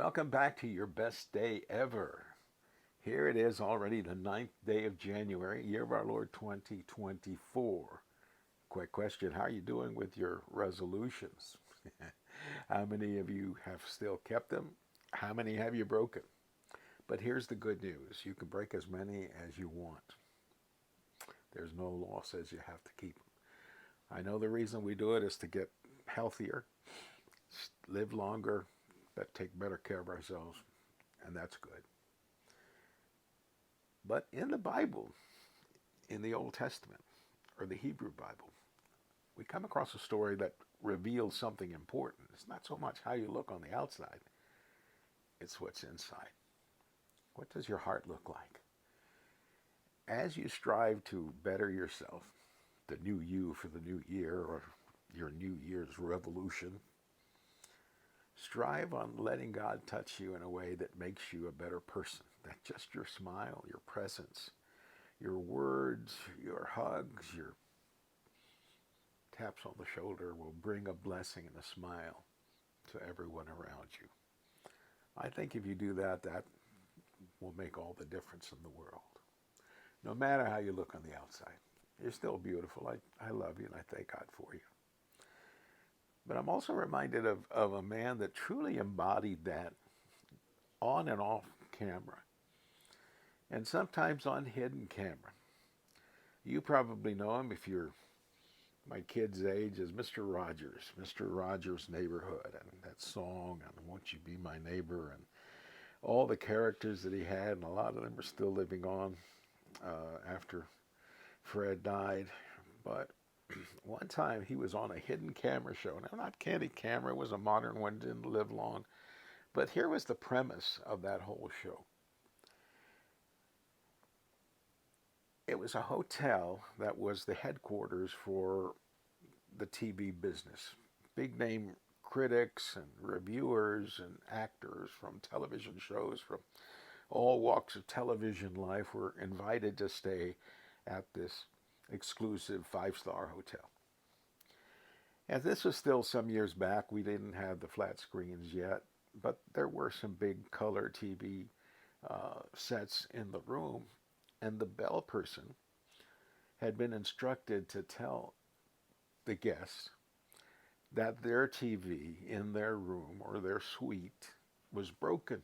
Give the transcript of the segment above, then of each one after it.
Welcome back to your best day ever. Here it is already the ninth day of January, year of our Lord 2024. Quick question, how are you doing with your resolutions? How many of you have still kept them? How many have you broken? But here's the good news. You can break as many as you want. There's no law says you have to keep them. I know the reason we do it is to get healthier, live longer, but take better care of ourselves, and that's good. But in the Bible, in the Old Testament, or the Hebrew Bible, we come across a story that reveals something important. It's not so much how you look on the outside, it's what's inside. What does your heart look like? As you strive to better yourself, the new you for the new year, or your New Year's revolution, strive on letting God touch you in a way that makes you a better person. That just your smile, your presence, your words, your hugs, your taps on the shoulder will bring a blessing and a smile to everyone around you. I think if you do that, that will make all the difference in the world. No matter how you look on the outside, you're still beautiful. I love you and I thank God for you. But I'm also reminded of a man that truly embodied that on and off camera, and sometimes on hidden camera. You probably know him if you're my kid's age as Mr. Rogers, Mr. Rogers' Neighborhood, and that song, and Won't You Be My Neighbor, and all the characters that he had, and a lot of them are still living on after Fred died. But one time he was on a hidden camera show. Now, not candid camera, it was a modern one, didn't live long. But here was the premise of that whole show. It was a hotel that was the headquarters for the TV business. Big name critics and reviewers and actors from television shows from all walks of television life were invited to stay at this exclusive five-star hotel. And this was still some years back. We didn't have the flat screens yet, but there were some big color TV sets in the room. And the bell person had been instructed to tell the guests that their TV in their room or their suite was broken.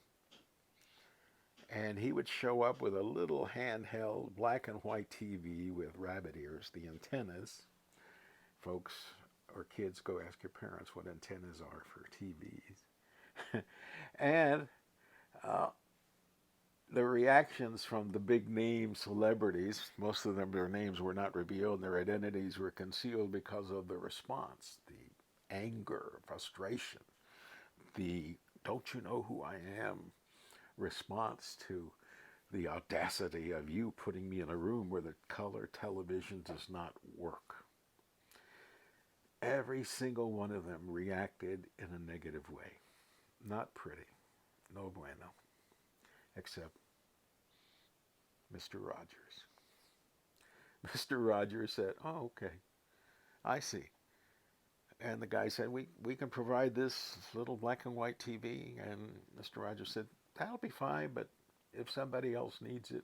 And he would show up with a little handheld black and white TV with rabbit ears, the antennas. Folks or kids, go ask your parents what antennas are for TVs. And the reactions from the big name celebrities, most of them, their names were not revealed and their identities were concealed because of the response, the anger, frustration, the don't you know who I am response to the audacity of you putting me in a room where the color television does not work. Every single one of them reacted in a negative way. Not pretty. No bueno. Except Mr. Rogers. Mr. Rogers said, oh, okay, I see. And the guy said, we can provide this little black and white TV. And Mr. Rogers said, that'll be fine, but if somebody else needs it,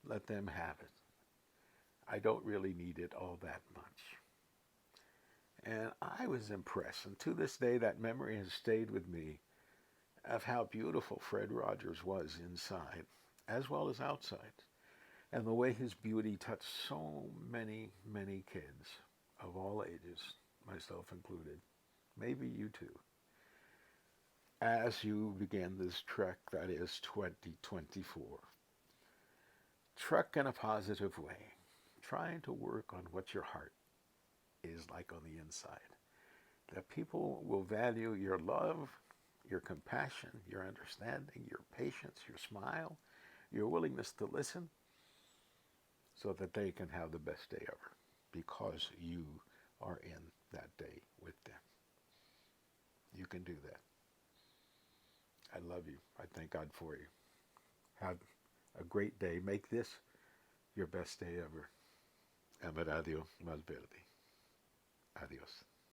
let them have it. I don't really need it all that much. And I was impressed. And to this day, that memory has stayed with me of how beautiful Fred Rogers was inside, as well as outside. And the way his beauty touched so many, many kids of all ages, myself included. Maybe you too. As you begin this trek that is 2024. Trek in a positive way, trying to work on what your heart is like on the inside. That people will value your love, your compassion, your understanding, your patience, your smile, your willingness to listen, so that they can have the best day ever because you are in that day with them. You can do that. I love you. I thank God for you. Have a great day. Make this your best day ever. Amaradios más verde. Adios.